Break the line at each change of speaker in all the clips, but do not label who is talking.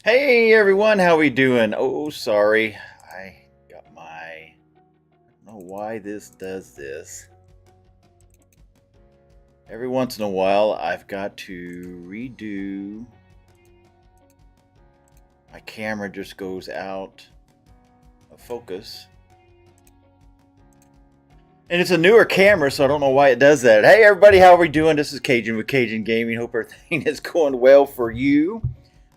Hey everyone, how we doing? Oh, sorry. I got my... I don't know why this does this. Every once in a while, I've got to redo... My camera just goes out of focus. And it's a newer camera, so I don't know why it does that. Hey everybody, how are we doing? This is Cajun with Cajun Gaming. Hope everything is going well for you.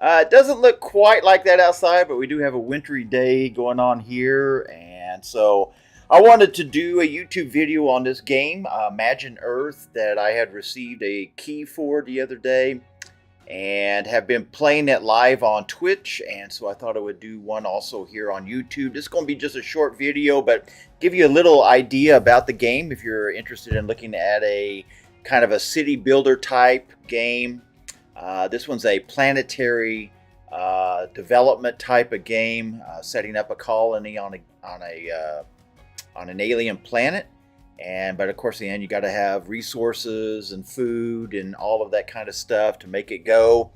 It doesn't look quite like that outside, but we do have a wintry day going on here. And so I wanted to do a YouTube video on this game, Imagine Earth, that I had received a key for the other day and have been playing it live on Twitch. And so I thought I would do one also here on YouTube. This is going to be just a short video, but give you a little idea about the game if you're interested in looking at a kind of a city builder type game. This one's a planetary development type of game, setting up a colony on an alien planet. But of course, in the end, you got to have resources and food and all of that kind of stuff to make it go.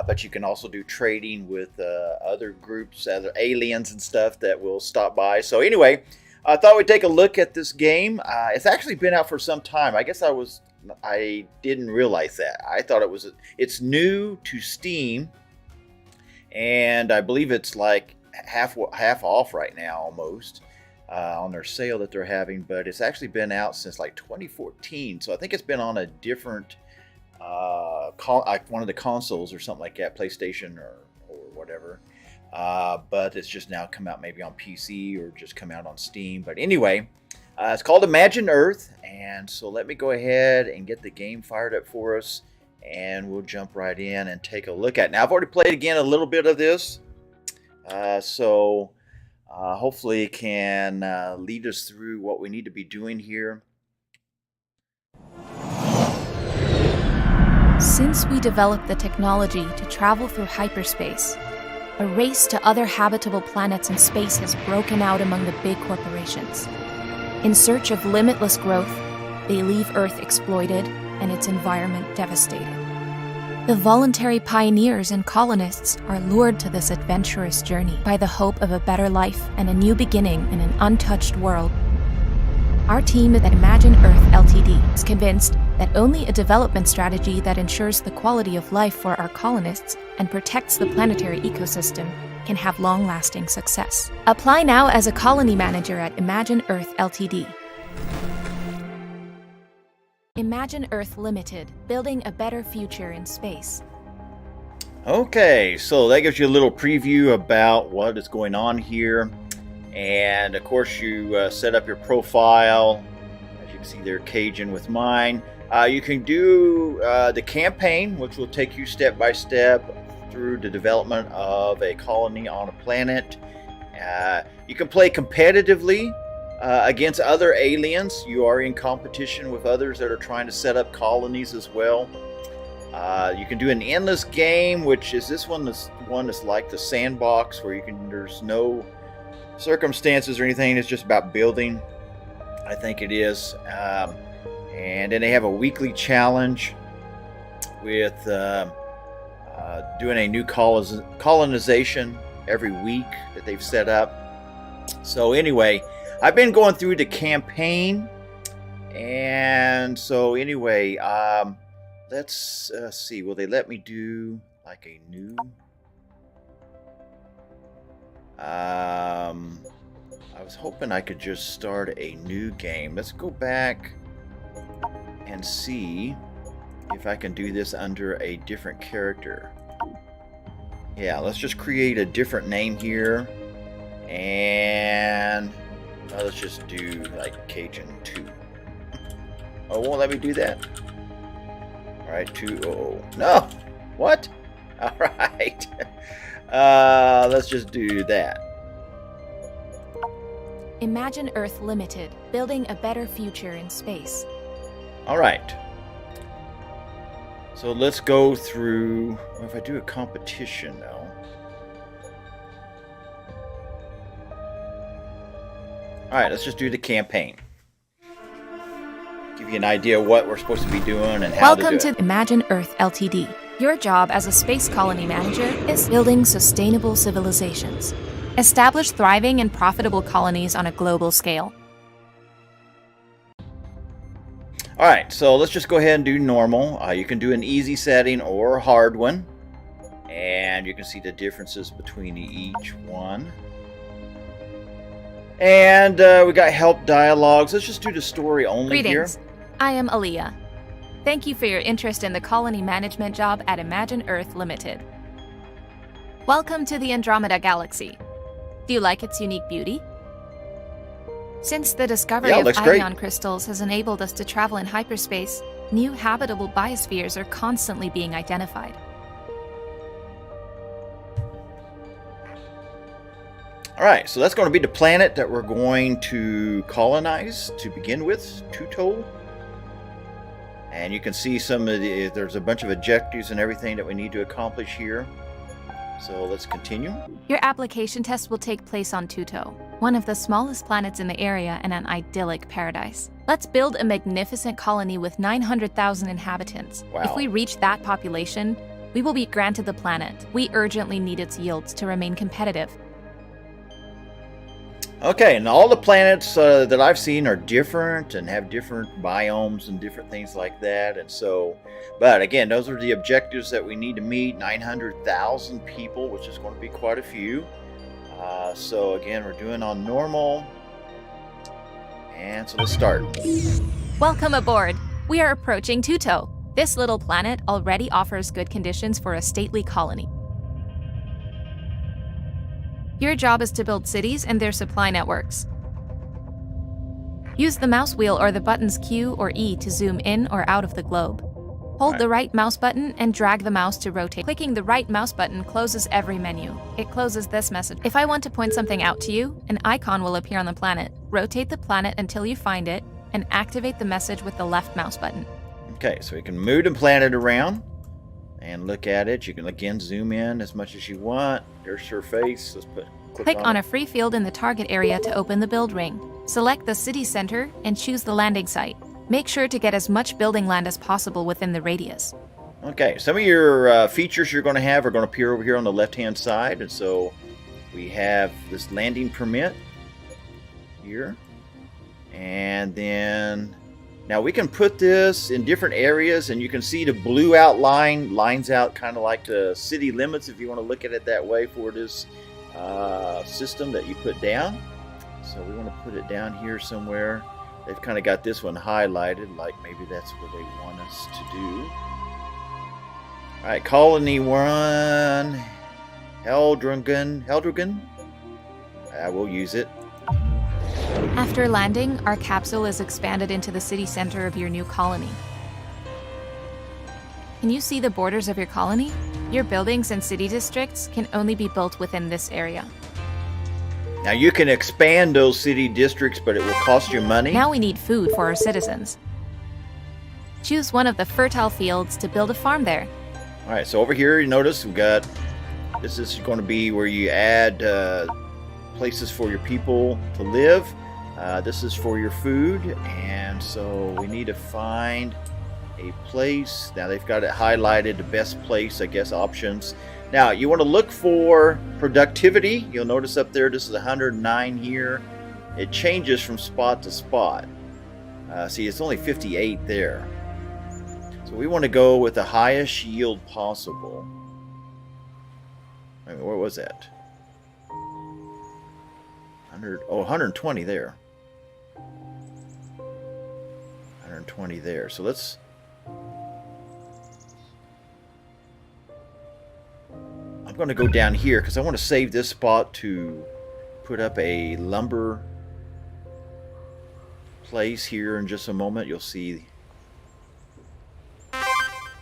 But you can also do trading with other groups, other aliens and stuff that will stop by. So anyway, I thought we'd take a look at this game. It's actually been out for some time. I guess I didn't realize that. I thought it's new to Steam, and I believe it's like half off right now almost on their sale that they're having. But it's actually been out since like 2014, so I think it's been on a different like one of the consoles or something like that, PlayStation or whatever. But it's just now come out maybe on PC or just come out on Steam. But anyway. It's called Imagine Earth, and so let me go ahead and get the game fired up for us, and we'll jump right in and take a look at it. Now, I've already played again a little bit of this, so hopefully it can lead us through what we need to be doing here.
Since we developed the technology to travel through hyperspace, a race to other habitable planets in space has broken out among the big corporations. In search of limitless growth, they leave Earth exploited and its environment devastated. The voluntary pioneers and colonists are lured to this adventurous journey by the hope of a better life and a new beginning in an untouched world. Our team at Imagine Earth Ltd. is convinced that only a development strategy that ensures the quality of life for our colonists and protects the planetary ecosystem can have long-lasting success. Apply now as a colony manager at Imagine Earth Ltd. Imagine Earth Limited, building a better future in space.
Okay, so that gives you a little preview about what is going on here. And of course, you set up your profile. As you can see there, Cajun with mine. You can do the campaign, which will take you step by step through the development of a colony on a planet. You can play competitively against other aliens. You are in competition with others that are trying to set up colonies as well. You can do an endless game, which is this one. This one is like the sandbox, where there's no circumstances or anything. It's just about building. I think it is. And then they have a weekly challenge with doing a new colonization every week that they've set up. So anyway, I've been going through the campaign, and so anyway, let's see. Will they let me do like a new? I was hoping I could just start a new game. Let's go back and see if I can do this under a different character. Yeah, let's just create a different name here, and let's just do like Cajun 2. Oh, won't let me do that? Alright, 200. No! What? Alright. Let's just do that.
Imagine Earth Limited, building a better future in space.
Alright. So let's go through. Well, if I do a competition now. Alright, let's just do the campaign. Give you an idea of what we're supposed to be doing and how to do it.
Welcome to Imagine Earth Ltd. Your job as a space colony manager is building sustainable civilizations. Establish thriving and profitable colonies on a global scale.
Alright, so let's just go ahead and do normal. You can do an easy setting or a hard one. And you can see the differences between each one. And we got help dialogues. Let's just do the story only here.
Greetings. I am Aaliyah. Thank you for your interest in the colony management job at Imagine Earth Limited. Welcome to the Andromeda Galaxy. Do you like its unique beauty? Since the discovery of ion crystals has enabled us to travel in hyperspace, new habitable biospheres are constantly being identified.
Alright, so that's going to be the planet that we're going to colonize to begin with, Tuto. And you can see there's a bunch of objectives and everything that we need to accomplish here. So let's continue.
Your application test will take place on Tuto, one of the smallest planets in the area and an idyllic paradise. Let's build a magnificent colony with 900,000 inhabitants.
Wow.
If we reach that population, we will be granted the planet. We urgently need its yields to remain competitive.
Okay, and all the planets that I've seen are different and have different biomes and different things like that. And so, but again, those are the objectives that we need to meet. 900,000 people, which is going to be quite a few. So again, we're doing on normal. And so let's start.
Welcome aboard. We are approaching Tuto. This little planet already offers good conditions for a stately colony. Your job is to build cities and their supply networks. Use the mouse wheel or the buttons Q or E to zoom in or out of the globe. Hold the right mouse button and drag the mouse to rotate. Clicking the right mouse button closes every menu. It closes this message. If I want to point something out to you, an icon will appear on the planet. Rotate the planet until you find it and activate the message with the left mouse button.
Okay, so we can move the planet around and look at it. You can again zoom in as much as you want. There's her face. Let's click
on a free field in the target area to open the build ring. Select the city center and choose the landing site. Make sure to get as much building land as possible within the radius.
Okay, some of your features you're going to have are going to appear over here on the left-hand side. And so we have this landing permit here. And then now we can put this in different areas, and you can see the blue outline lines out kind of like the city limits if you want to look at it that way for this system that you put down. So we want to put it down here somewhere. They've kind of got this one highlighted, like maybe that's where they want us to do. Alright, Colony 1, Heldrugen. I will use it.
After landing, our capsule is expanded into the city center of your new colony. Can you see the borders of your colony? Your buildings and city districts can only be built within this area.
Now you can expand those city districts, but it will cost you money.
Now we need food for our citizens. Choose one of the fertile fields to build a farm there.
Alright, so over here you notice we got, this is going to be where you add places for your people to live. This is for your food, and so we need to find a place. Now they've got it highlighted, the best place, I guess, options. Now you want to look for productivity. You'll notice up there, this is 109 here. It changes from spot to spot. See, it's only 58 there. So we want to go with the highest yield possible. I mean, where was that? 120 there. 120 there. So let's... I'm going to go down here because I want to save this spot to put up a lumber place here in just a moment. You'll see.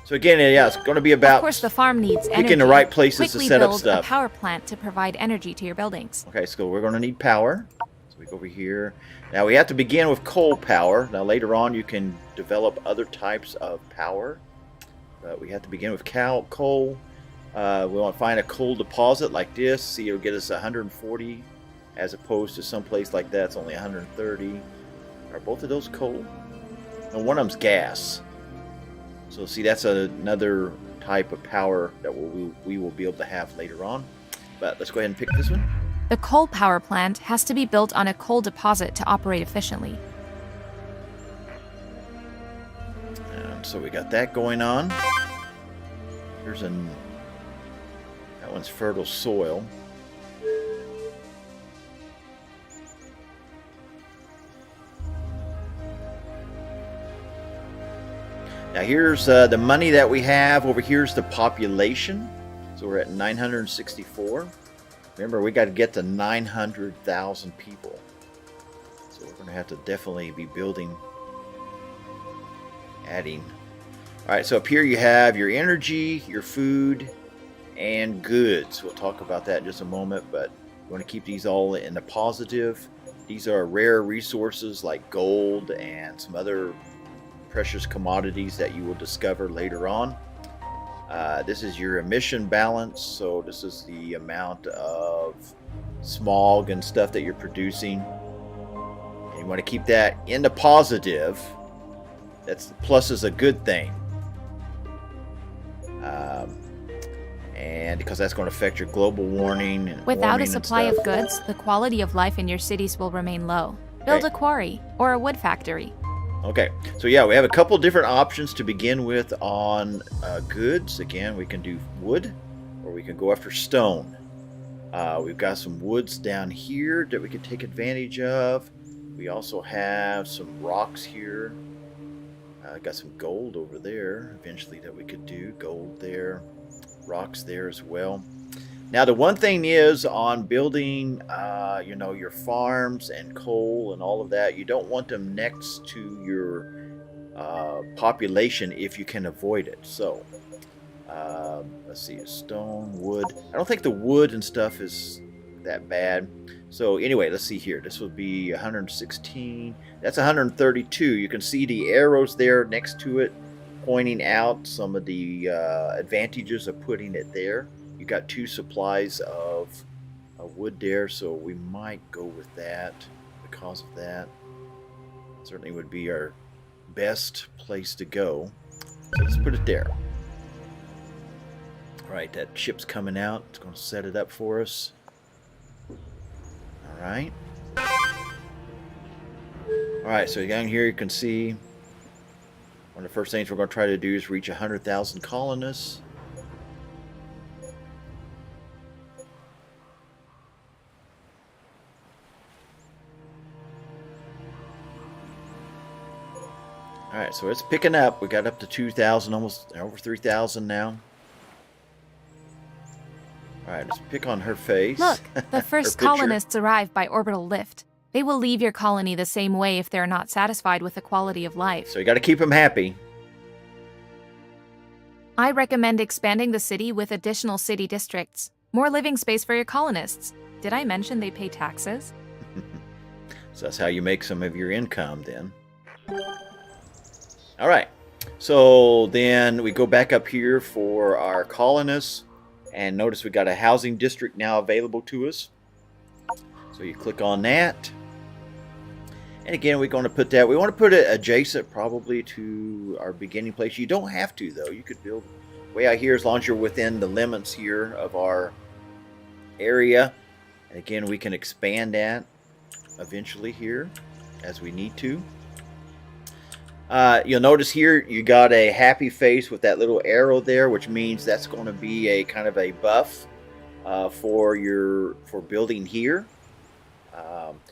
So again, yeah, it's going to be about,
of course, the farm needs energy.
picking the right places to set up stuff.
Build a power plant to provide energy to your buildings.
Okay, so we're going to need power. So we go over here. Now we have to begin with coal power. Now later on you can develop other types of power. But we have to begin with coal. We want to find a coal deposit like this. See, it'll get us 140 as opposed to some place like that. It's only 130. Are both of those coal? No, one of them's gas. So see, that's another type of power that we will be able to have later on. But let's go ahead and pick this one.
The coal power plant has to be built on a coal deposit to operate efficiently.
And so we got that going on. Here's that one's fertile soil. Now here's the money that we have. Over here's the population. So we're at 964. Remember, we got to get to 900,000 people. So we're going to have to definitely be building, adding. All right, so up here you have your energy, your food, and goods. We'll talk about that in just a moment, but you want to keep these all in the positive. These are rare resources like gold and some other precious commodities that you will discover later on. This is your emission balance, so this is the amount of smog and stuff that you're producing. And you want to keep that in the positive. That's plus is a good thing. And because that's going to affect your global warming. And
without a supply of goods, the quality of life in your cities will remain low. Build a quarry or a wood factory.
Okay, so yeah, we have a couple different options to begin with on goods. Again, we can do wood, or we can go after stone. We've got some woods down here that we can take advantage of. We also have some rocks here. Got some gold over there, eventually, that we could do. Gold there, rocks there as well. Now, the one thing is on building, your farms and coal and all of that, you don't want them next to your population if you can avoid it. So, let's see, stone, wood. I don't think the wood and stuff is that bad. So, anyway, let's see here. This would be 116. That's 132. You can see the arrows there next to it pointing out some of the advantages of putting it there. You got 2 supplies of wood there, so we might go with that because of that. Certainly would be our best place to go. So let's put it there. All right, that ship's coming out. It's going to set it up for us. All right. All right, so down here you can see one of the first things we're going to try to do is reach 100,000 colonists. Alright, so it's picking up. We got up to 2,000, almost over 3,000 now. Alright, let's pick on her face.
Look, the first colonists arrive by orbital lift. They will leave your colony the same way if they're not satisfied with the quality of life.
So you got to keep them happy.
I recommend expanding the city with additional city districts. More living space for your colonists. Did I mention they pay taxes?
So that's how you make some of your income then. All right, so then we go back up here for our colonists, and notice we got a housing district now available to us. So you click on that, and again we're going to put that. We want to put it adjacent, probably to our beginning place. You don't have to though. You could build way out here as long as you're within the limits here of our area. And again, we can expand that eventually here as we need to. You'll notice here you got a happy face with that little arrow there, which means that's going to be a kind of a buff for building here.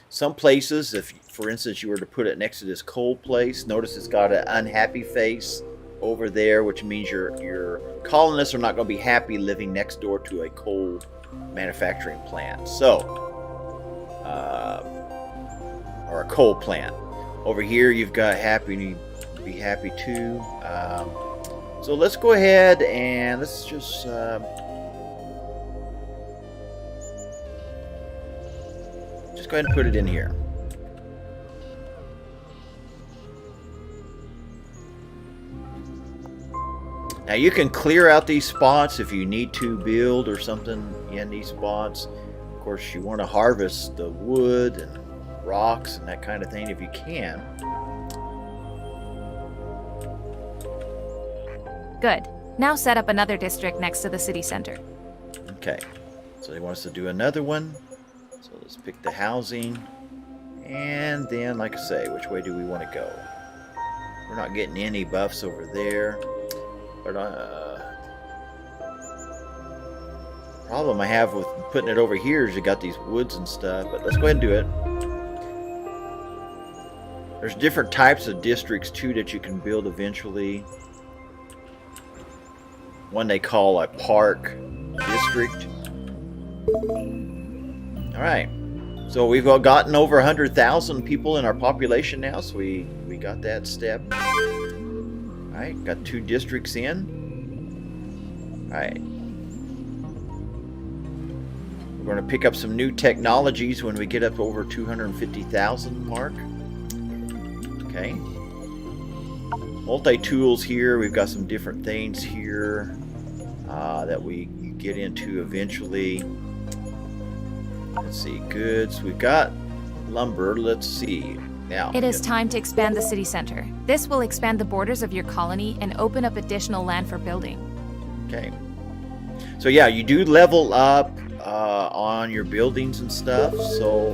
Some places, if for instance you were to put it next to this coal place, notice it's got an unhappy face over there, which means your colonists are not going to be happy living next door to a coal manufacturing plant. So, or a coal plant. Over here you've got happy, and you be happy too. So let's go ahead and let's just go ahead and put it in here. Now you can clear out these spots if you need to build or something in these spots. Of course, you want to harvest the wood and rocks and that kind of thing if you can.
Good. Now set up another district next to the city center.
Okay. So they want us to do another one. So let's pick the housing. And then, like I say, which way do we want to go? We're not getting any buffs over there. But problem I have with putting it over here is you got these woods and stuff. But let's go ahead and do it. There's different types of districts too that you can build eventually. One they call a park district. Alright. So we've gotten over 100,000 people in our population now, so we got that step. Alright, got 2 districts in. Alright. We're going to pick up some new technologies when we get up over 250,000 mark. Okay. Multi-tools here. We've got some different things here that we get into eventually. Let's see. Goods. We've got lumber. Let's see. Now,
it is time to expand the city center. This will expand the borders of your colony and open up additional land for building.
Okay. So yeah, you do level up on your buildings and stuff. So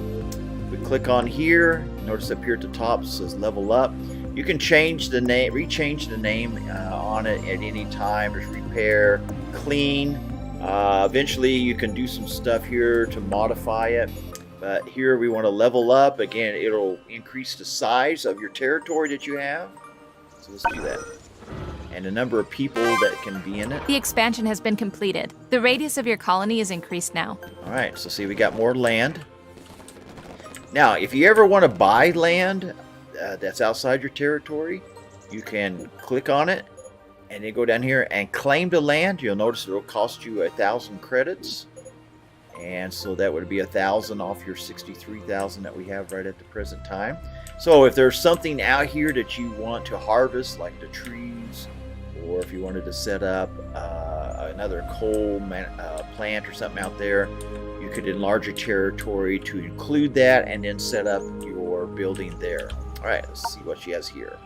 we click on here. Notice up here at the top it says level up. You can change the name, rechange the name on it at any time. There's repair, clean. Eventually you can do some stuff here to modify it. But here we want to level up. Again, it'll increase the size of your territory that you have. So let's do that. And the number of people that can be in it.
The expansion has been completed. The radius of your colony is increased now.
All right, so see, we got more land. Now, if you ever want to buy land that's outside your territory, you can click on it and then go down here and claim the land. You'll notice it'll cost you 1,000 credits. And so that would be 1,000 off your 63,000 that we have right at the present time. So if there's something out here that you want to harvest, like the trees, or if you wanted to set up another coal plant or something out there, you could enlarge your territory to include that and then set up your building there. All right, let's see what she has here.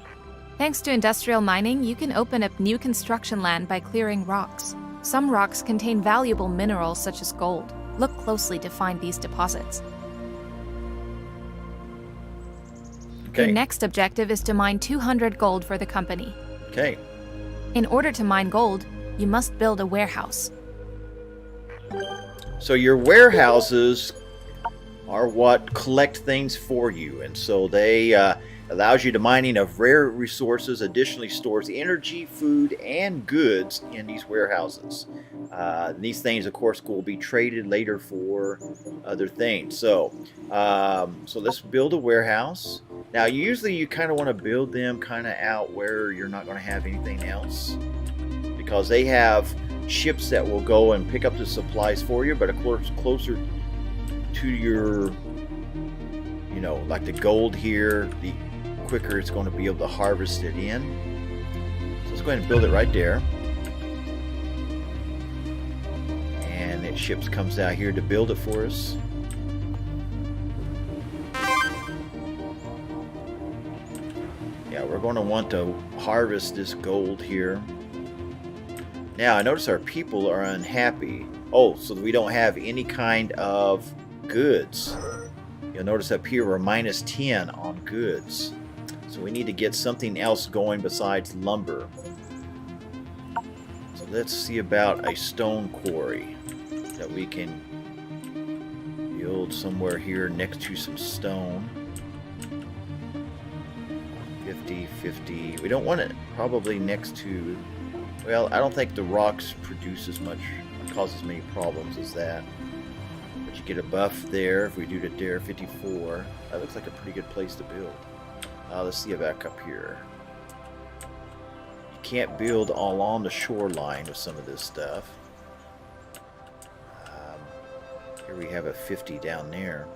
Thanks to industrial mining, you can open up new construction land by clearing rocks. Some rocks contain valuable minerals such as gold. Look closely to find these deposits.
Okay.
Your next objective is to mine 200 gold for the company.
Okay.
In order to mine gold, you must build a warehouse.
So your warehouses are what collect things for you, and so they allows you the mining of rare resources, additionally stores energy, food, and goods in these warehouses. These things, of course, will be traded later for other things. So let's build a warehouse. Now, usually you kind of want to build them kind of out where you're not going to have anything else, because they have ships that will go and pick up the supplies for you, but of course closer to your, you know, like the gold here, the quicker it's going to be able to harvest it in. So let's go ahead and build it right there. And it ships comes out here to build it for us. Yeah, we're going to want to harvest this gold here. Now I notice our people are unhappy. Oh, so we don't have any kind of goods. You'll notice up here we're minus 10 on goods. So we need to get something else going besides lumber. So let's see about a stone quarry that we can build somewhere here next to some stone. 50. We don't want it probably next to, well, I don't think the rocks produce as much, cause as many problems as that. But you get a buff there if we do it there, 54. That looks like a pretty good place to build. Let's see back up here. You can't build all on the shoreline with some of this stuff. Here we have a 50 down there.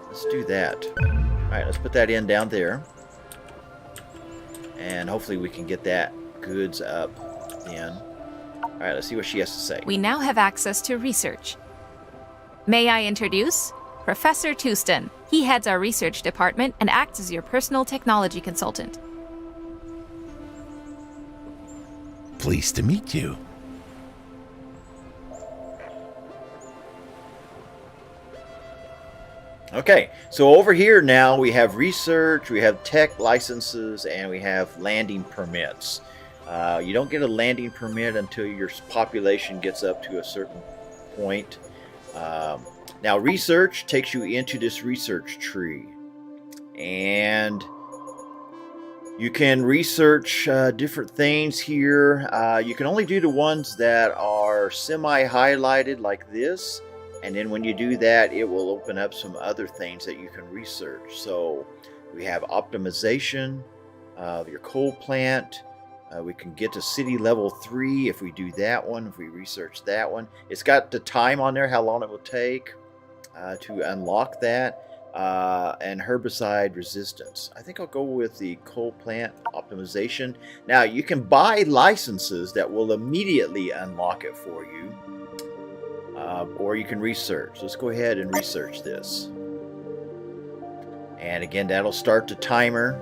Let's do that. Alright, let's put that in down there. And hopefully we can get that goods up then. Alright, let's see what she has to say.
We now have access to research. May I introduce Professor Touston. He heads our research department and acts as your personal technology consultant.
Pleased to meet you.
Okay, so over here now we have research, we have tech licenses, and we have landing permits. You don't get a landing permit until your population gets up to a certain point. Now research takes you into this research tree. And you can research different things here. You can only do the ones that are semi-highlighted like this. And then when you do that, it will open up some other things that you can research. So we have optimization of your coal plant. We can get to city level 3 if we do that one, if we research that one. It's got the time on there, how long it will take to unlock that. And herbicide resistance. I think I'll go with the coal plant optimization. Now you can buy licenses that will immediately unlock it for you. Or you can research. Let's go ahead and research this. And again, that'll start the timer.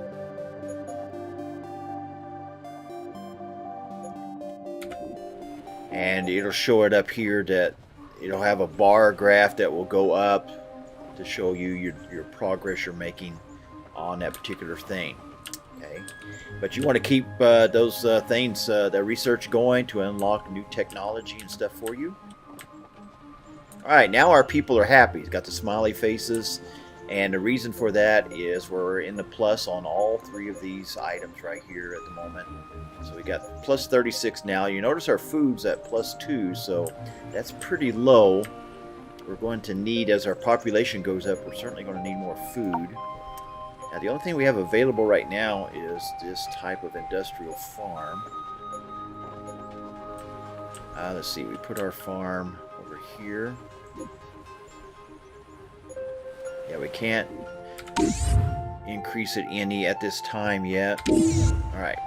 And it'll show it up here that it'll have a bar graph that will go up to show you your progress you're making on that particular thing. Okay, but you want to keep those things, the research going to unlock new technology and stuff for you. All right, now our people are happy. It's got the smiley faces, and the reason for that is we're in the plus on all 3 of these items right here at the moment. So we got plus 36 now. You notice our food's at plus 2, so that's pretty low. We're going to need, as our population goes up, we're certainly going to need more food. Now the only thing we have available right now is this type of industrial farm. Let's see, we put our farm over here. Yeah, we can't increase it any at this time yet. Alright.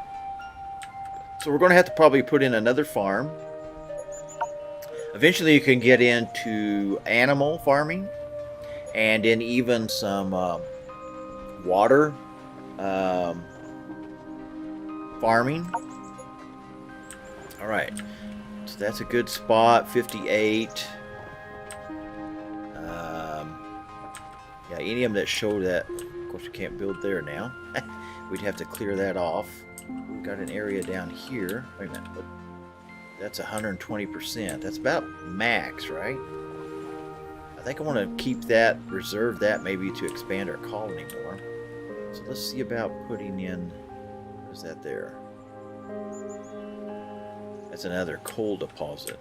So we're going to have to probably put in another farm. Eventually you can get into animal farming. And then even some water farming. Alright. So that's a good spot. 58. Yeah, any of them that show that, of course, we can't build there now. We'd have to clear that off. We've got an area down here. Wait a minute. That's 120%. That's about max, right? I think I want to keep that, reserve that maybe to expand our colony more. So let's see about putting in, what is that there? That's another coal deposit.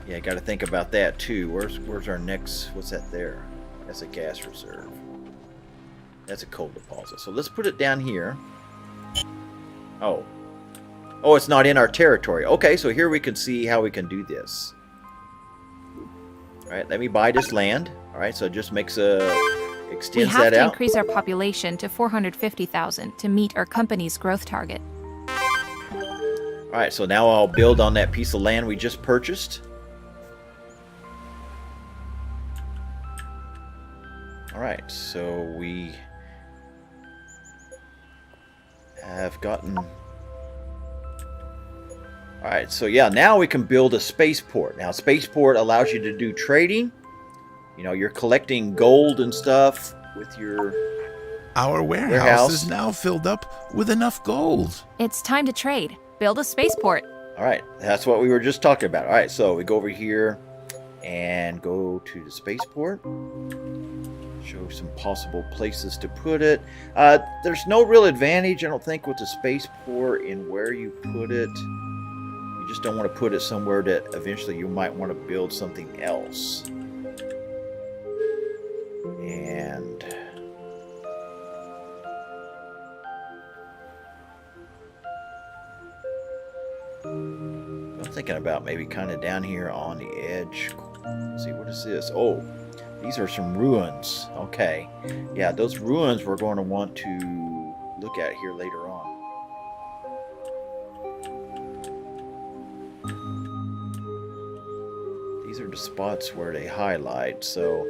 Yeah, I got to think about that too. Where's our next, what's that there? That's a gas reserve. That's a coal deposit. So let's put it down here. Oh, it's not in our territory. Okay, so here we can see how we can do this. All right, let me buy this land. All right, so it just makes extends that out.
We have to increase our population to 450,000 to meet our company's growth target.
All right, so now I'll build on that piece of land we just purchased. All right, so we have gotten... Alright, so yeah, now we can build a spaceport. Now, spaceport allows you to do trading. You know, you're collecting gold and stuff with your
Our warehouse is now filled up with enough gold.
It's time to trade. Build a spaceport.
Alright, that's what we were just talking about. Alright, so we go over here and go to the spaceport. Show some possible places to put it. There's no real advantage, I don't think, with the spaceport in where you put it. You just don't want to put it somewhere that eventually you might want to build something else. And I'm thinking about maybe kind of down here on the edge. Let's see, what is this? Oh, these are some ruins. Okay. Yeah, those ruins we're going to want to look at here later on. These are the spots where they highlight, so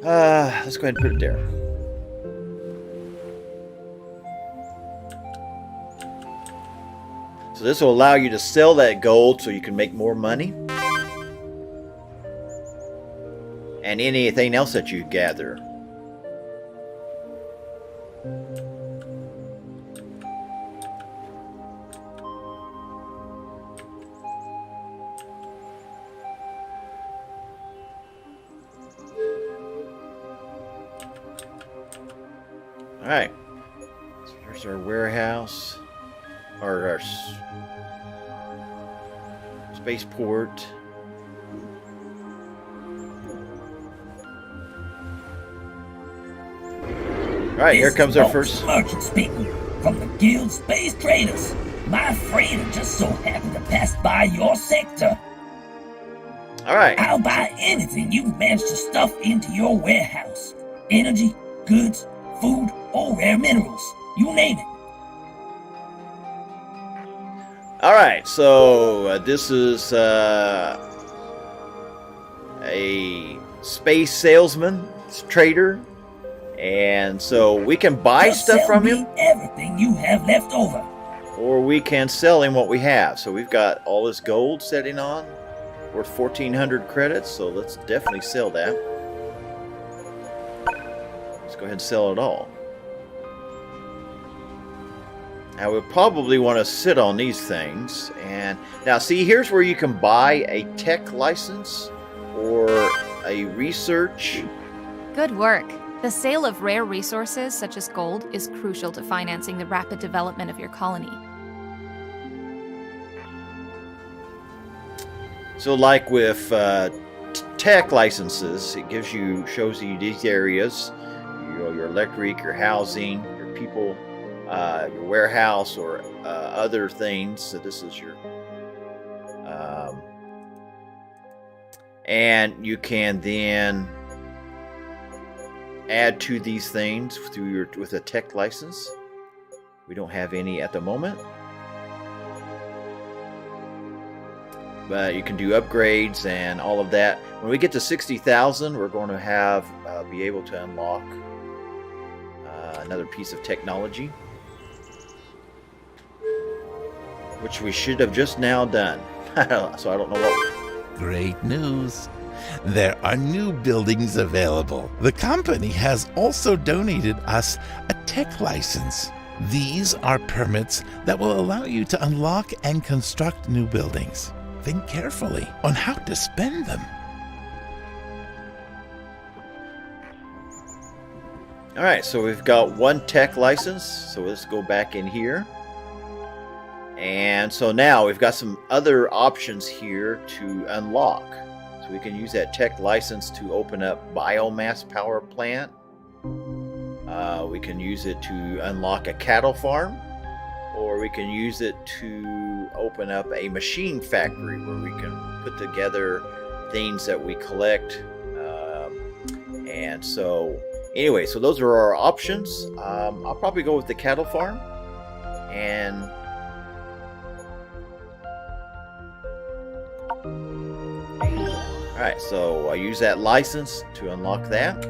let's go ahead and put it there. So this will allow you to sell that gold so you can make more money. And anything else that you gather. Alright, so there's our warehouse, or our spaceport. Alright, here comes our first
merchant speaking from the Guild Space Traders. My freighter just so happened to pass by your sector.
Alright.
I'll buy anything you've managed to stuff into your warehouse. Energy, goods, food, or rare minerals. You name it.
Alright, so this is a space salesman, trader, and so we can buy
Just
stuff
sell
from
me
him,
everything you have left over.
or we can sell him what we have. So we've got all this gold sitting on, worth 1,400 credits, so let's definitely sell that. Let's go ahead and sell it all. Now we'll probably want to sit on these things, and now see, here's where you can buy a tech license or a research.
Good work. The sale of rare resources such as gold is crucial to financing the rapid development of your colony.
So like with tech licenses, it shows you these areas, your electric, your housing, your people, your warehouse, or other things. So this is your, and you can then add to these things with a tech license. We don't have any at the moment, but you can do upgrades and all of that. When we get to 60,000, we're going to be able to unlock another piece of technology, which we should have just now done. So I don't know what.
Great news. There are new buildings available. The company has also donated us a tech license. These are permits that will allow you to unlock and construct new buildings. Think carefully on how to spend them.
All right, so we've got one tech license. So let's go back in here. And so now we've got some other options here to unlock. So we can use that tech license to open up biomass power plant. We can use it to unlock a cattle farm, or we can use it to open up a machine factory where we can put together things that we collect. And so anyway, so those are our options. I'll probably go with the cattle farm. And alright, so I use that license to unlock that.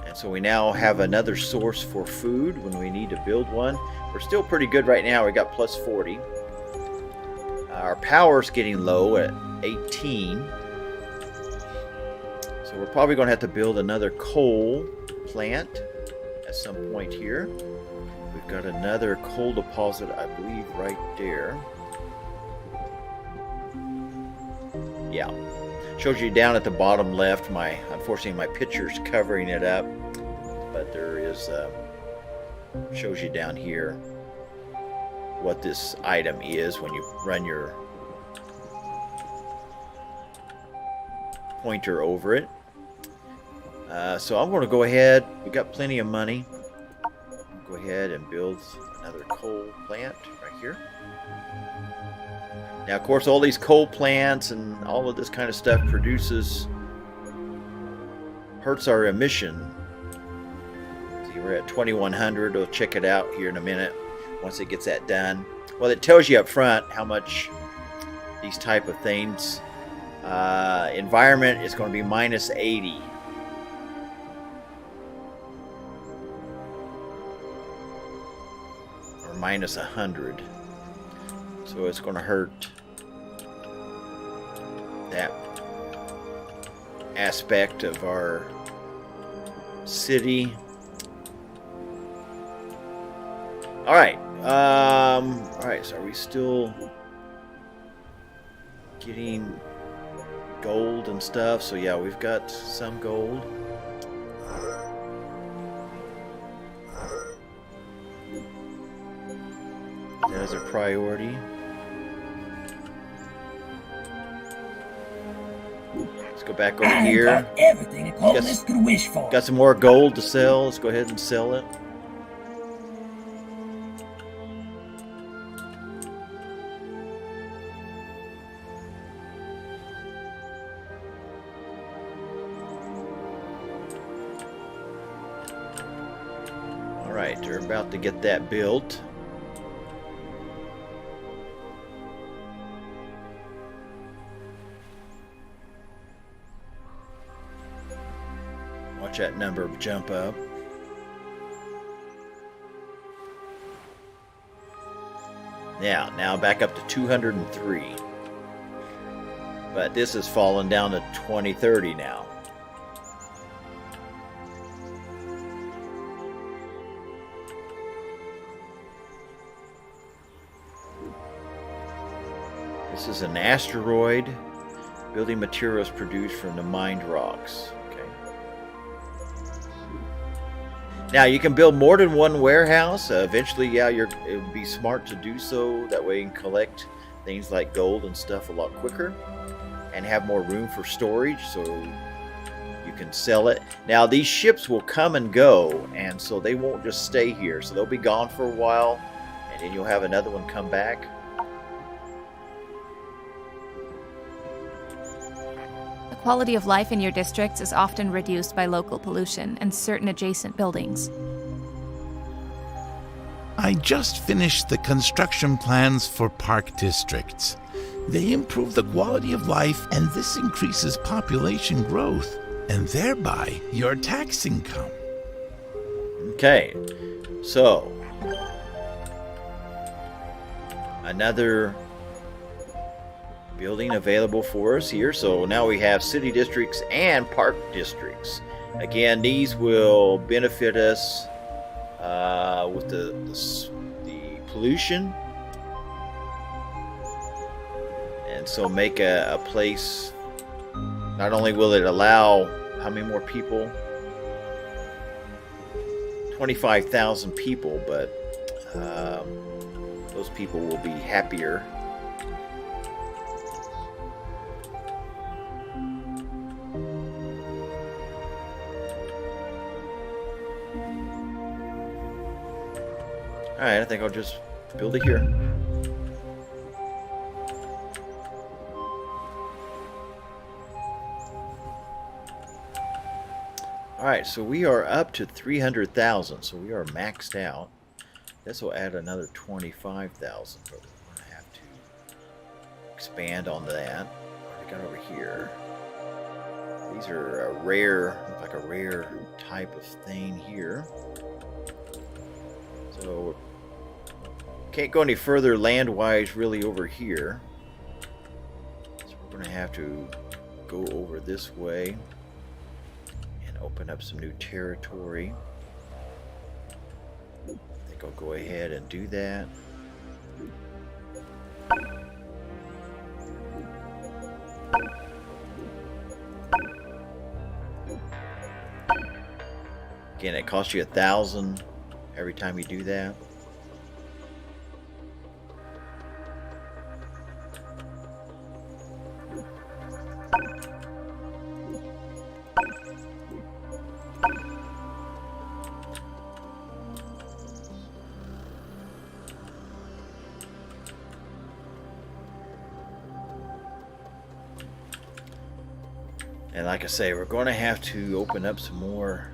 And so we now have another source for food when we need to build one. We're still pretty good right now. We got plus 40. Our power's getting low at 18. So we're probably going to have to build another coal plant at some point here. We've got another coal deposit, I believe, right there. Yeah, shows you down at the bottom left. Unfortunately, my picture's covering it up, but there is shows you down here what this item is when you run your pointer over it. So I'm going to go ahead. We got plenty of money. I'll go ahead and build another coal plant right here. Now, of course, all these coal plants and all of this kind of stuff hurts our emission. See, we're at 2100. We'll check it out here in a minute once it gets that done. Well, it tells you up front how much these type of things. Environment is going to be minus 80. Or minus 100. So it's going to hurt that aspect of our city. Alright. Alright, so are we still getting gold and stuff? So yeah, we've got some gold. That is a priority. Let's go back over here.
Got everything a colonist could wish for.
Got some more gold to sell. Let's go ahead and sell it. Alright, they're about to get that built. Watch that number jump up. Now back up to 203. But this has fallen down to 2030 now. This is an asteroid. Building materials produced from the mined rocks. Now you can build more than one warehouse. Eventually, yeah, it would be smart to do so. That way you can collect things like gold and stuff a lot quicker and have more room for storage so you can sell it. Now these ships will come and go, and so they won't just stay here. So they'll be gone for a while, and then you'll have another one come back.
The quality of life in your districts is often reduced by local pollution and certain adjacent buildings.
I just finished the construction plans for park districts. They improve the quality of life, and this increases population growth, and thereby your tax income.
Okay, so another building available for us here. So now we have city districts and park districts. Again, these will benefit us with the pollution, and so make a place. Not only will it allow how many more people? 25,000 people, but those people will be happier. Alright, I think I'll just build it here. Alright, so we are up to 300,000, so we are maxed out. This will add another 25,000, but we're going to have to expand on that. What do we got over here? These are a rare, look like a rare type of thing here. So can't go any further land-wise really over here. So we're going to have to go over this way and open up some new territory. I think I'll go ahead and do that. Again, it costs you 1,000 every time you do that. And like I say, we're going to have to open up some more.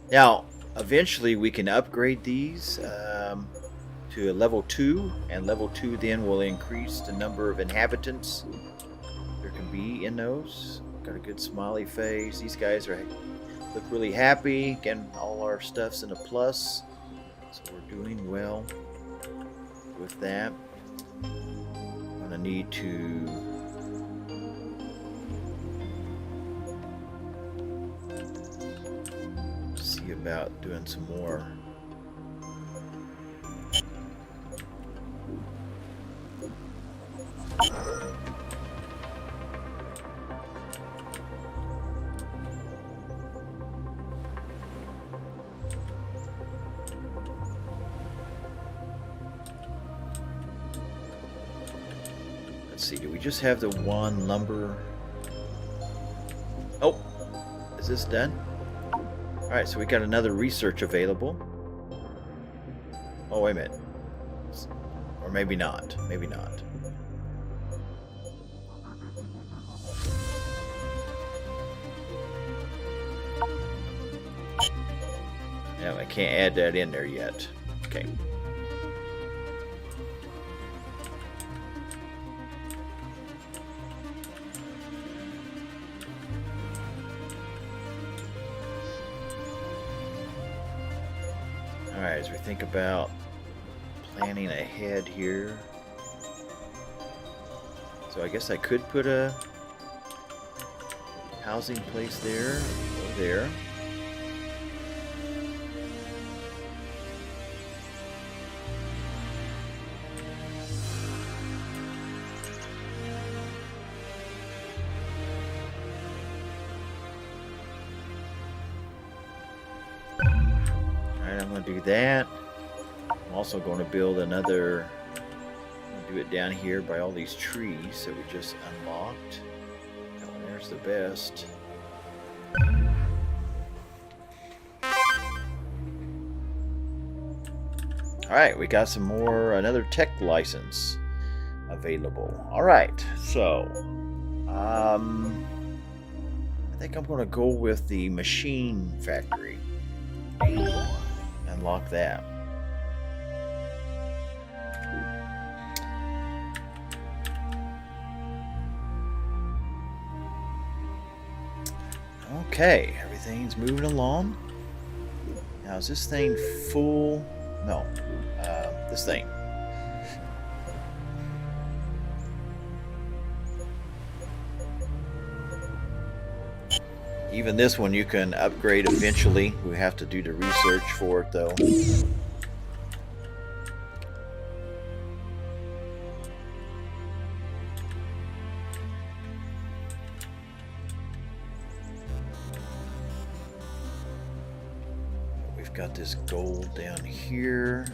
Now, eventually we can upgrade these to a level 2, and level 2 then will increase the number of inhabitants there can be in those. Got a good smiley face. These guys look really happy. Again, all our stuff's in a plus. So we're doing well with that. I'm gonna need to see about doing some more. Let's see, do we just have the one lumber? Oh, is this done? Alright, so we got another research available. Oh, wait a minute. Or maybe not. Maybe not. Yeah, I can't add that in there yet. Okay. Alright, as we think about planning ahead here. So I guess I could put a housing place there or there. Alright, I'm going to do that. I'm also going to build another, I'm going to do it down here by all these trees that we just unlocked. That one there's the best. Alright, we got some more, another tech license available. Alright, so, I think I'm going to go with the machine factory. Unlock that. Okay, everything's moving along. Now, is this thing full? No. This thing. Even this one you can upgrade eventually. We have to do the research for it, though. We've got this gold down here.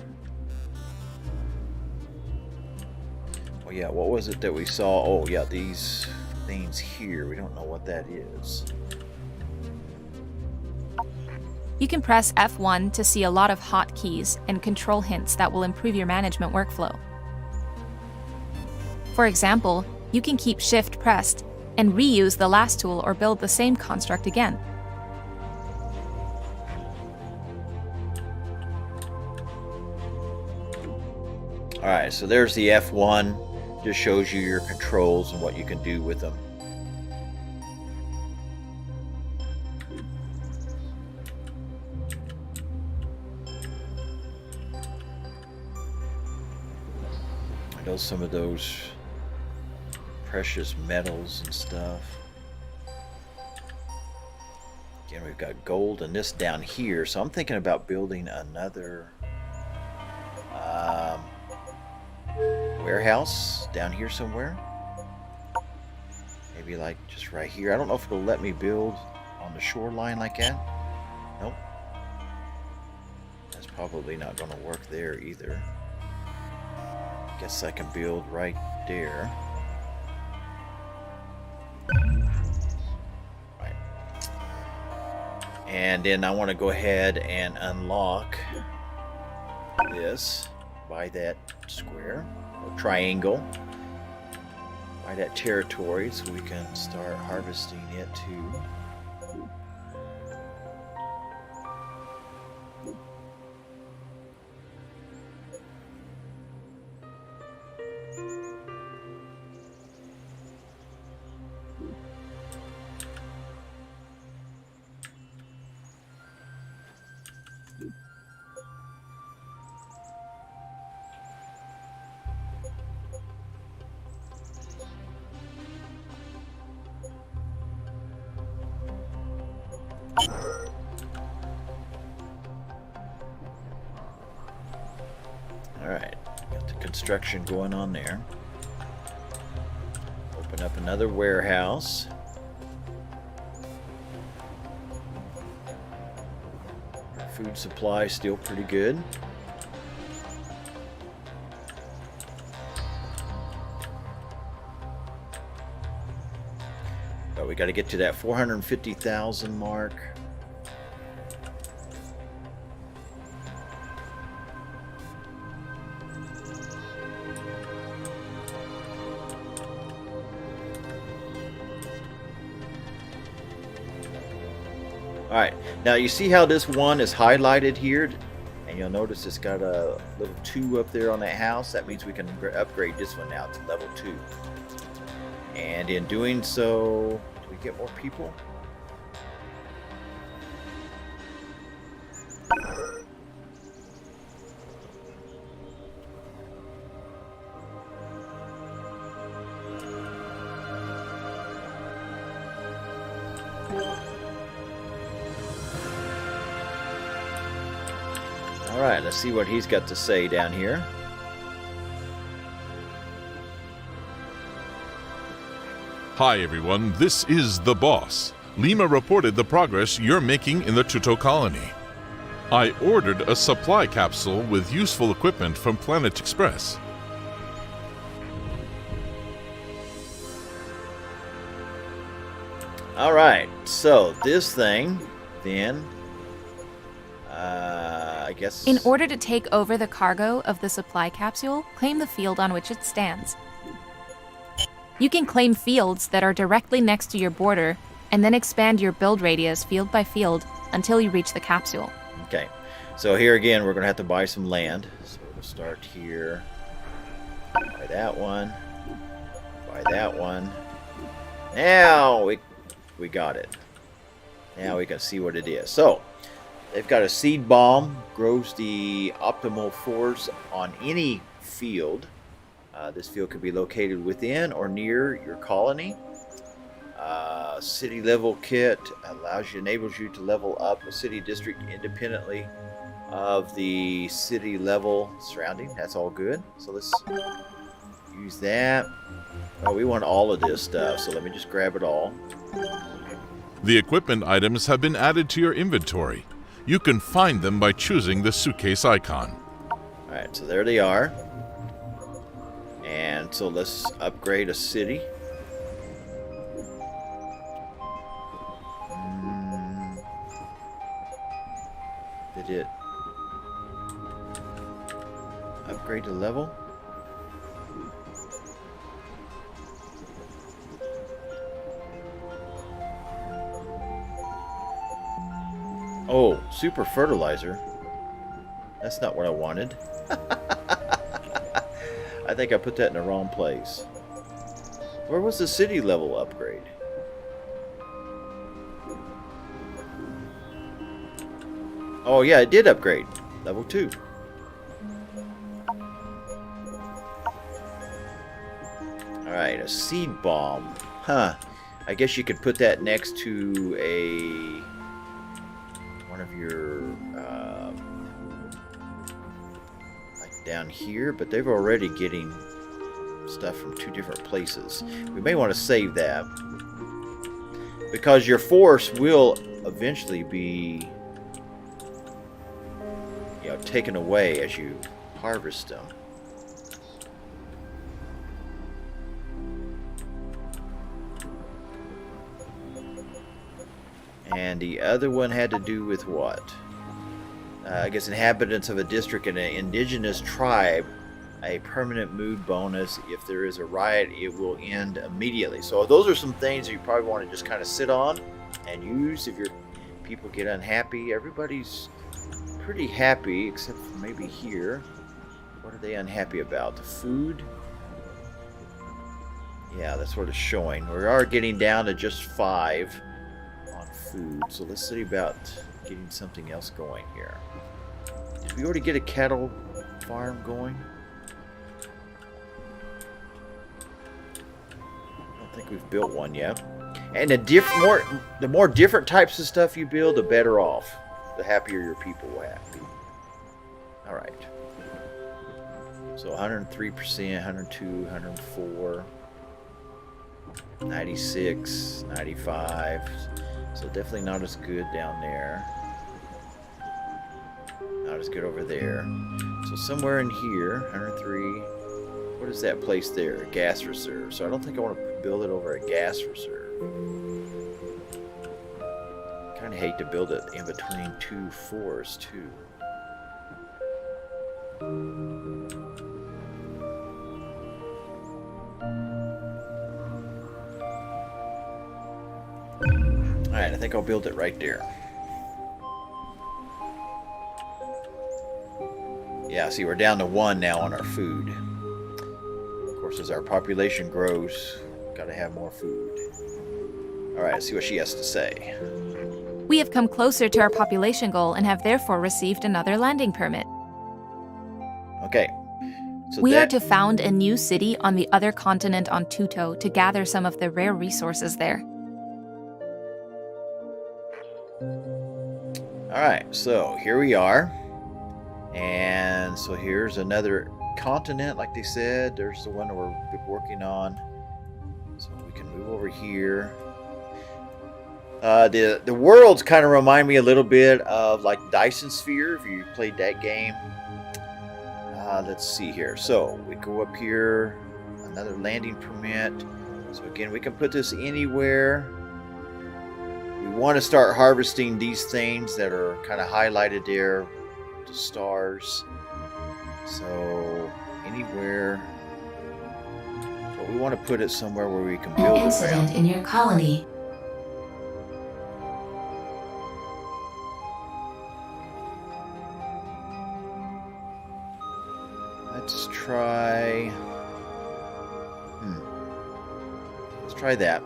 Oh yeah, what was it that we saw? Oh yeah, these things here. We don't know what that is.
You can press F1 to see a lot of hotkeys and control hints that will improve your management workflow. For example, you can keep Shift pressed and reuse the last tool or build the same construct again.
Alright, so there's the F1. Just shows you your controls and what you can do with them. I know some of those precious metals and stuff. Again, we've got gold and this down here, so I'm thinking about building another warehouse down here somewhere. Maybe like just right here. I don't know if it'll let me build on the shoreline like that. Nope. That's probably not going to work there either. Guess I can build right there. Right. And then I want to go ahead and unlock this by that square or triangle, by that territory, so we can start harvesting it too. Alright, got the construction going on there. Open up another warehouse. Food supply still pretty good. But we got to get to that 450,000 mark. Alright, now you see how this one is highlighted here? And you'll notice it's got a little 2 up there on that house. That means we can upgrade this one now to level 2. And in doing so, do we get more people? Alright, let's see what he's got to say down here.
Hi everyone, this is the boss. Lima reported the progress you're making in the Tuto colony. I ordered a supply capsule with useful equipment from Planet Express.
Alright, so this thing, then, I guess...
In order to take over the cargo of the supply capsule, claim the field on which it stands. You can claim fields that are directly next to your border, and then expand your build radius field by field until you reach the capsule.
Okay, so here again, we're going to have to buy some land. So we'll start here. Buy that one. Buy that one. Now we got it. Now we can see what it is. So, they've got a seed bomb, grows the optimal force on any field. This field could be located within or near your colony. City level kit enables you to level up a city district independently of the city level surrounding. That's all good. So let's use that. Oh, we want all of this stuff, so let me just grab it all.
The equipment items have been added to your inventory. You can find them by choosing the suitcase icon.
Alright, so there they are. And so let's upgrade a city. Did it upgrade the level? Oh, super fertilizer. That's not what I wanted. I think I put that in the wrong place. Where was the city level upgrade? Oh yeah, it did upgrade. Level 2. Alright, a seed bomb. Huh. I guess you could put that next to one of your like down here, but they're already getting stuff from 2 different places. We may want to save that because your force will eventually be taken away as you harvest them. And the other one had to do with what? I guess inhabitants of a district in an indigenous tribe, a permanent mood bonus. If there is a riot, it will end immediately. So those are some things you probably want to just kind of sit on and use if your people get unhappy. Everybody's pretty happy except for maybe here. What are they unhappy about? The food? Yeah, that's what it's showing. We are getting down to just 5 on food. So let's see about getting something else going here. Did we already get a cattle farm going? I don't think we've built one yet. And the more different types of stuff you build, the better off. The happier your people will be. Alright. So 103%, 102, 104, 96, 95. So definitely not as good down there. Not as good over there. So somewhere in here, 103. What is that place there? A gas reserve. So I don't think I want to build it over a gas reserve. Kind of hate to build it in between two forests too. Alright, I think I'll build it right there. Yeah, see, we're down to 1 now on our food. Of course, as our population grows, gotta have more food. Alright, let's see what she has to say.
We have come closer to our population goal and have therefore received another landing permit.
Okay. So
We are to found a new city on the other continent on Tuto to gather some of the rare resources there.
Alright, so here we are. And so here's another continent, like they said. There's the one that we're working on. So we can move over here. The worlds kind of remind me a little bit of like Dyson Sphere, if you played that game. Let's see here. So we go up here, another landing permit. So again, we can put this anywhere. We want to start harvesting these things that are kind of highlighted there, the stars. So anywhere. But we want to put it somewhere where we can build it around.
In your colony.
Let's try. Let's try that.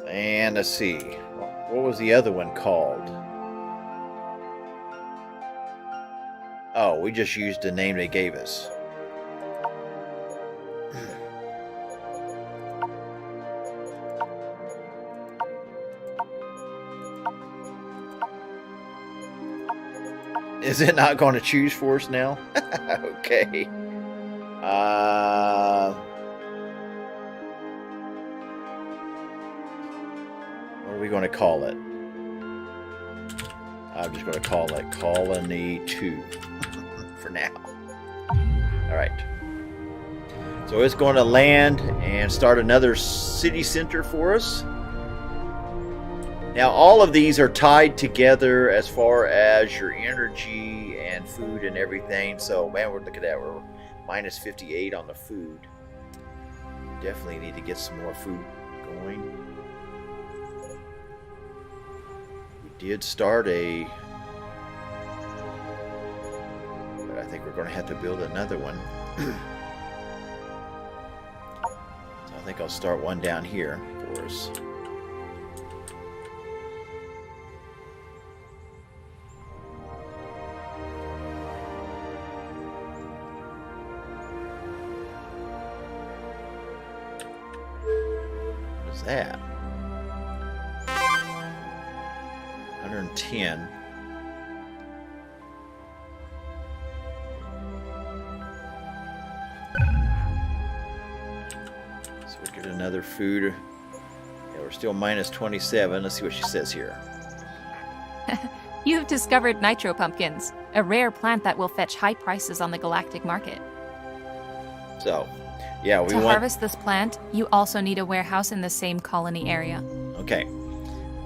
And let's see. What was the other one called? Oh, we just used the name they gave us. Is it not going to choose for us now? Okay. What are we going to call it? I'm just going to call it Colony 2 for now. Alright. So it's going to land and start another city center for us. Now, all of these are tied together as far as your energy and food and everything. So, man, look at that. We're minus 58 on the food. Definitely need to get some more food going. We did start a... but I think we're going to have to build another one. So I think I'll start one down here for us. That 110. So we get another food. Yeah, we're still minus 27. Let's see what she says here.
You have discovered Nitro Pumpkins, a rare plant that will fetch high prices on the galactic market.
So, yeah, we
to
want...
harvest this plant, you also need a warehouse in the same colony area.
Okay.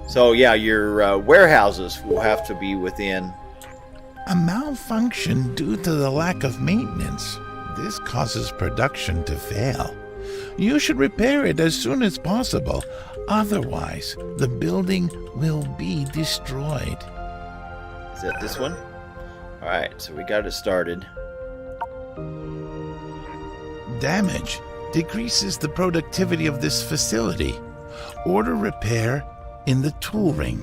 So, yeah, your warehouses will have to be within...
A malfunction due to the lack of maintenance. This causes production to fail. You should repair it as soon as possible. Otherwise, the building will be destroyed.
Is that this one? Alright, so we got it started.
Damage decreases the productivity of this facility. Order repair in the tool ring.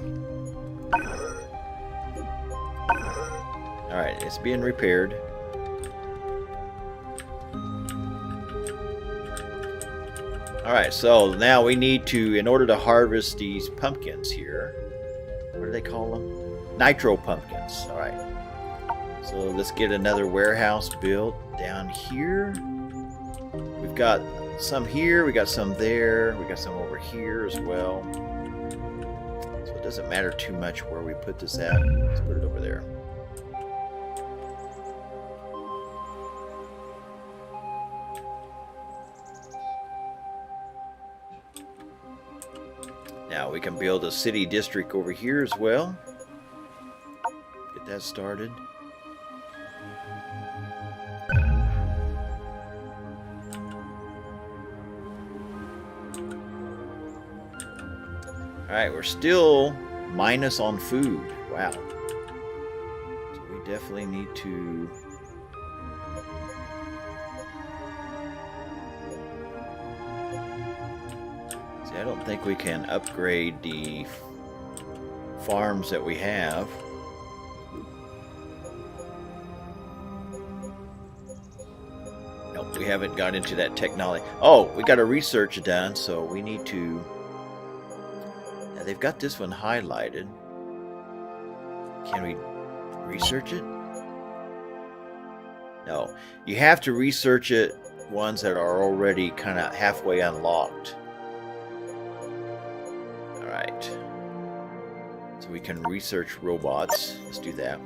Alright, it's being repaired. Alright, so now we need to, in order to harvest these pumpkins here, what do they call them? Nitro Pumpkins. Alright. So let's get another warehouse built down here. We've got some here, we got some there, we got some over here as well. So it doesn't matter too much where we put this at. Let's put it over there. Now we can build a city district over here as well. Get that started. Alright, we're still minus on food. Wow. So we definitely need to... See, I don't think we can upgrade the farms that we have. Nope, we haven't got into that technology. Oh, we got a research done, so we need to... Now they've got this one highlighted. Can we research it? No. You have to research it ones that are already kind of halfway unlocked. Alright. So we can research robots. Let's do that.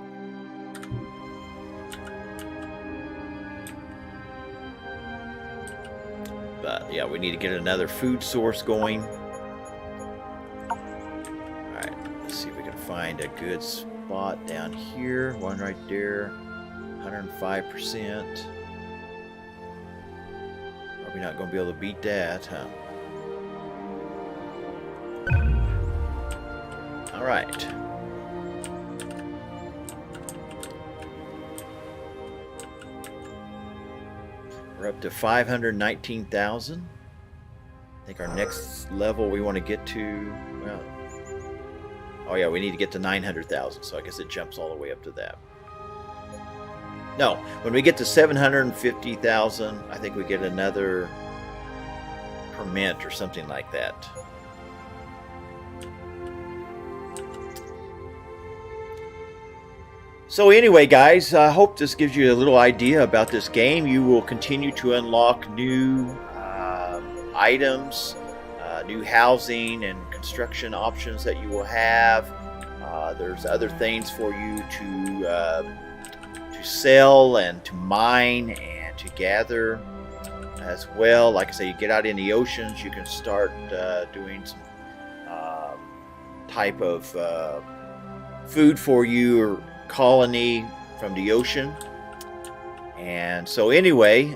But yeah, we need to get another food source going. Alright, let's see if we can find a good spot down here. One right there. 105%. Probably not going to be able to beat that, huh? Alright. We're up to 519,000. I think our next level we want to get to, well, oh yeah, we need to get to 900,000, so I guess it jumps all the way up to that. No, when we get to 750,000, I think we get another permit or something like that. So anyway, guys, I hope this gives you a little idea about this game. You will continue to unlock new items, new housing and construction options that you will have. There's other things for you to sell and to mine and to gather as well. Like I say, you get out in the oceans, you can start doing some type of food for your colony from the ocean. And so anyway,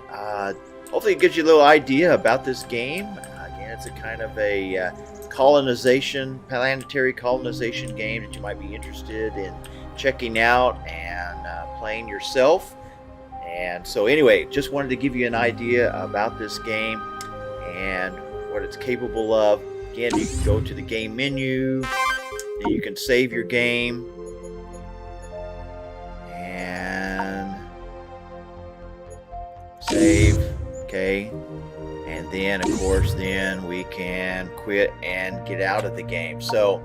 hopefully it gives you a little idea about this game. Again, it's a kind of a colonization, planetary colonization game that you might be interested in checking out and playing yourself. And so anyway, just wanted to give you an idea about this game and what it's capable of. Again, you can go to the game menu and you can save your game. And save, okay, and then of course then we can quit and get out of the game. So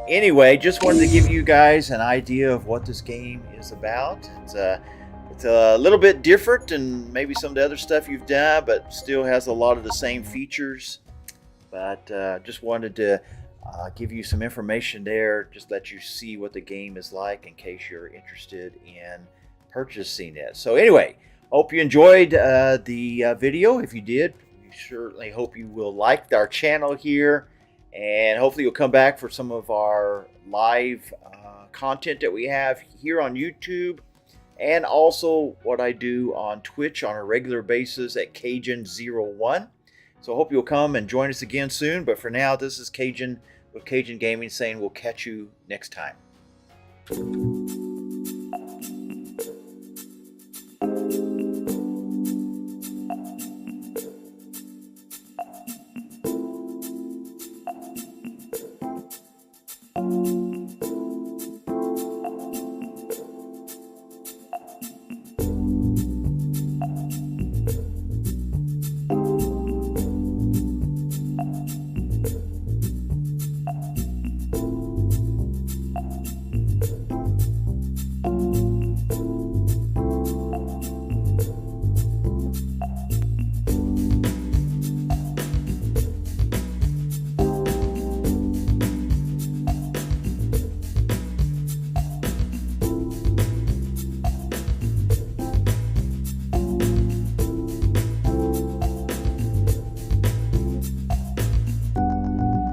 anyway, just wanted to give you guys an idea of what this game is about. It's a little bit different than maybe some of the other stuff you've done, but still has a lot of the same features. But just wanted to give you some information there, just let you see what the game is like in case you're interested in purchasing it. So anyway, hope you enjoyed the video. If you did, we certainly hope you will like our channel here, and hopefully you'll come back for some of our live content that we have here on YouTube, and also what I do on Twitch on a regular basis at Cajun01. So I hope you'll come and join us again soon. But for now, this is Cajun with Cajun Gaming saying we'll catch you next time.